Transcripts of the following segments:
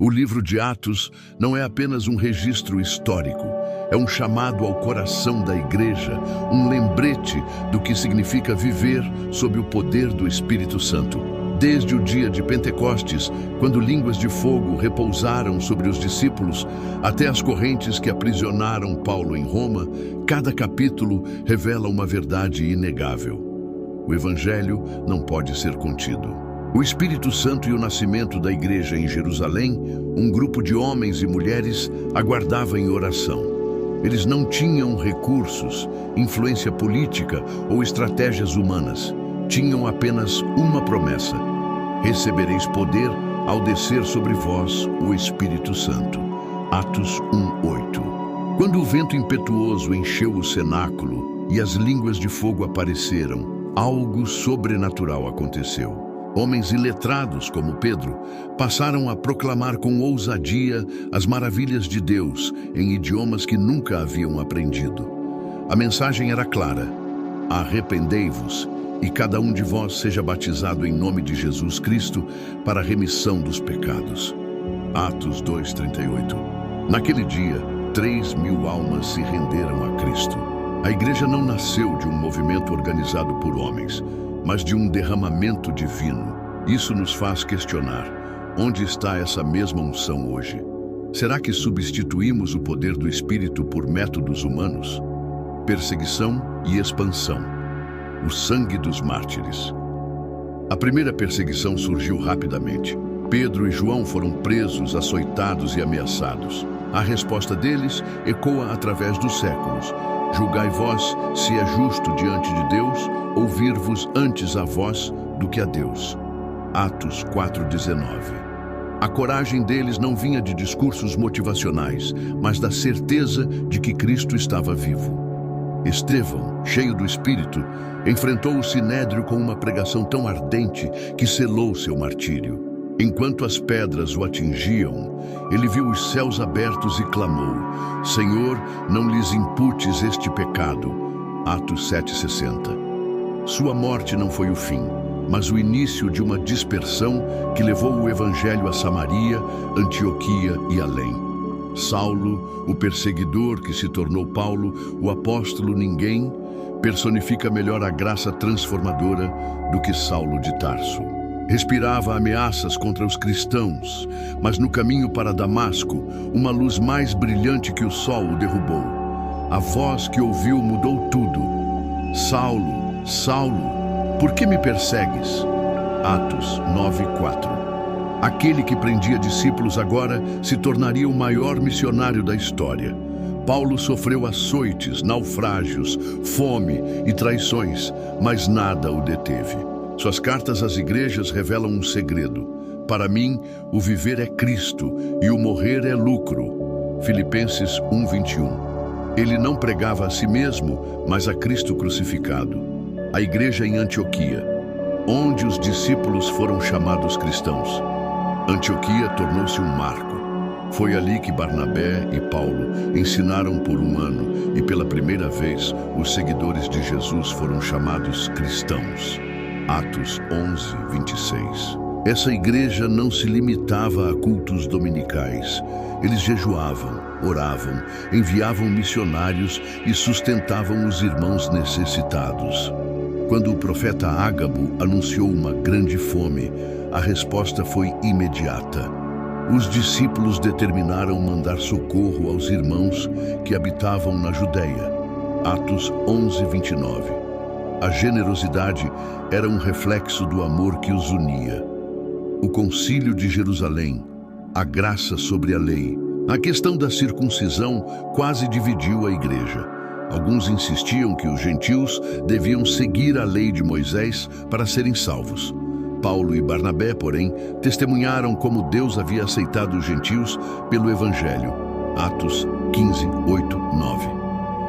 O livro de Atos não é apenas um registro histórico, é um chamado ao coração da igreja, um lembrete do que significa viver sob o poder do Espírito Santo. Desde o dia de Pentecostes, quando línguas de fogo repousaram sobre os discípulos, até as correntes que aprisionaram Paulo em Roma, cada capítulo revela uma verdade inegável. O Evangelho não pode ser contido. O Espírito Santo e o nascimento da igreja em Jerusalém, um grupo de homens e mulheres aguardava em oração. Eles não tinham recursos, influência política ou estratégias humanas. Tinham apenas uma promessa: recebereis poder ao descer sobre vós o Espírito Santo. Atos 1:8. Quando o vento impetuoso encheu o cenáculo e as línguas de fogo apareceram, algo sobrenatural aconteceu. Homens iletrados como Pedro passaram a proclamar com ousadia as maravilhas de Deus em idiomas que nunca haviam aprendido. A mensagem era clara: arrependei-vos e cada um de vós seja batizado em nome de Jesus Cristo para a remissão dos pecados. Atos 2:38. Naquele dia, 3.000 almas se renderam a Cristo. A igreja não nasceu de um movimento organizado por homens, mas de um derramamento divino. Isso nos faz questionar: onde está essa mesma unção hoje? Será que substituímos o poder do Espírito por métodos humanos? Perseguição e expansão. O sangue dos mártires. A primeira perseguição surgiu rapidamente. Pedro e João foram presos, açoitados e ameaçados. A resposta deles ecoa através dos séculos: julgai vós se é justo diante de Deus ouvir-vos antes a vós do que a Deus. Atos 4:19. A coragem deles não vinha de discursos motivacionais, mas da certeza de que Cristo estava vivo. Estevão, cheio do Espírito, enfrentou o Sinédrio com uma pregação tão ardente que selou seu martírio. Enquanto as pedras o atingiam, ele viu os céus abertos e clamou: Senhor, não lhes imputes este pecado. Atos 7:60. Sua morte não foi o fim, mas o início de uma dispersão que levou o Evangelho a Samaria, Antioquia e além. Saulo, o perseguidor que se tornou Paulo, o apóstolo ninguém, personifica melhor a graça transformadora do que Saulo de Tarso. Respirava ameaças contra os cristãos, mas no caminho para Damasco, uma luz mais brilhante que o sol o derrubou. A voz que ouviu mudou tudo. Saulo, Saulo, por que me persegues? Atos 9:4. Aquele que prendia discípulos agora se tornaria o maior missionário da história. Paulo sofreu açoites, naufrágios, fome e traições, mas nada o deteve. Suas cartas às igrejas revelam um segredo: para mim, o viver é Cristo e o morrer é lucro. Filipenses 1:21. Ele não pregava a si mesmo, mas a Cristo crucificado. A igreja em Antioquia, onde os discípulos foram chamados cristãos. Antioquia tornou-se um marco. Foi ali que Barnabé e Paulo ensinaram por um ano e pela primeira vez os seguidores de Jesus foram chamados cristãos. Atos 11:26. Essa igreja não se limitava a cultos dominicais. Eles jejuavam, oravam, enviavam missionários e sustentavam os irmãos necessitados. Quando o profeta Ágabo anunciou uma grande fome, a resposta foi imediata. Os discípulos determinaram mandar socorro aos irmãos que habitavam na Judéia. Atos 11:29. A generosidade era um reflexo do amor que os unia. O Concílio de Jerusalém, a graça sobre a lei. A questão da circuncisão quase dividiu a igreja. Alguns insistiam que os gentios deviam seguir a lei de Moisés para serem salvos. Paulo e Barnabé, porém, testemunharam como Deus havia aceitado os gentios pelo Evangelho. Atos 15:8-9.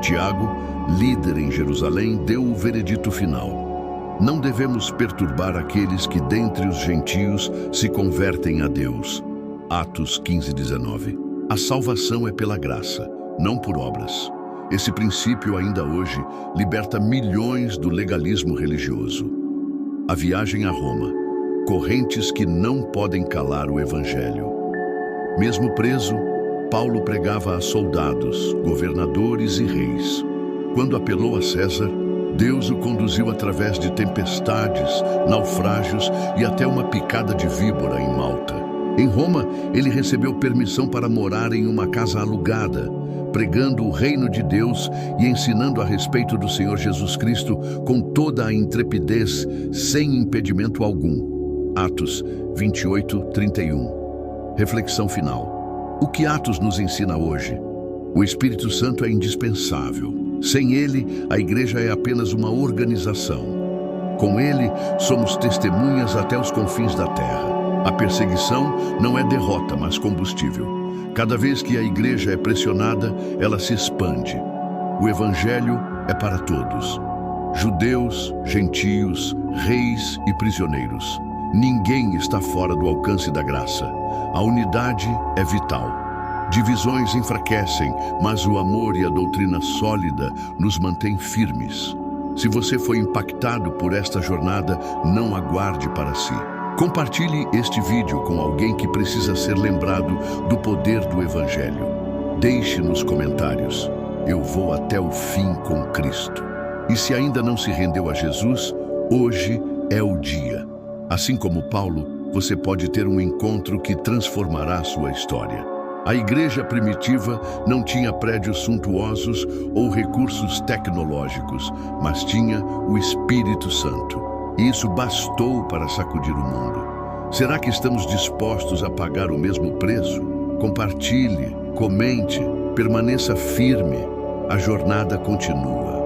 Tiago, líder em Jerusalém, deu o veredito final: não devemos perturbar aqueles que dentre os gentios se convertem a Deus. Atos 15:19. A salvação é pela graça, não por obras. Esse princípio ainda hoje liberta milhões do legalismo religioso. A viagem a Roma, correntes que não podem calar o Evangelho. Mesmo preso, Paulo pregava a soldados, governadores e reis. Quando apelou a César, Deus o conduziu através de tempestades, naufrágios e até uma picada de víbora em Malta. Em Roma, ele recebeu permissão para morar em uma casa alugada, pregando o reino de Deus e ensinando a respeito do Senhor Jesus Cristo com toda a intrepidez, sem impedimento algum. Atos 28:31. Reflexão final. O que Atos nos ensina hoje? O Espírito Santo é indispensável. Sem ele, a igreja é apenas uma organização. Com ele, somos testemunhas até os confins da terra. A perseguição não é derrota, mas combustível. Cada vez que a igreja é pressionada, ela se expande. O evangelho é para todos. Judeus, gentios, reis e prisioneiros. Ninguém está fora do alcance da graça. A unidade é vital. Divisões enfraquecem, mas o amor e a doutrina sólida nos mantêm firmes. Se você foi impactado por esta jornada, não aguarde para si. Compartilhe este vídeo com alguém que precisa ser lembrado do poder do Evangelho. Deixe nos comentários: eu vou até o fim com Cristo. E se ainda não se rendeu a Jesus, hoje é o dia. Assim como Paulo, você pode ter um encontro que transformará sua história. A igreja primitiva não tinha prédios suntuosos ou recursos tecnológicos, mas tinha o Espírito Santo. E isso bastou para sacudir o mundo. Será que estamos dispostos a pagar o mesmo preço? Compartilhe, comente, permaneça firme. A jornada continua.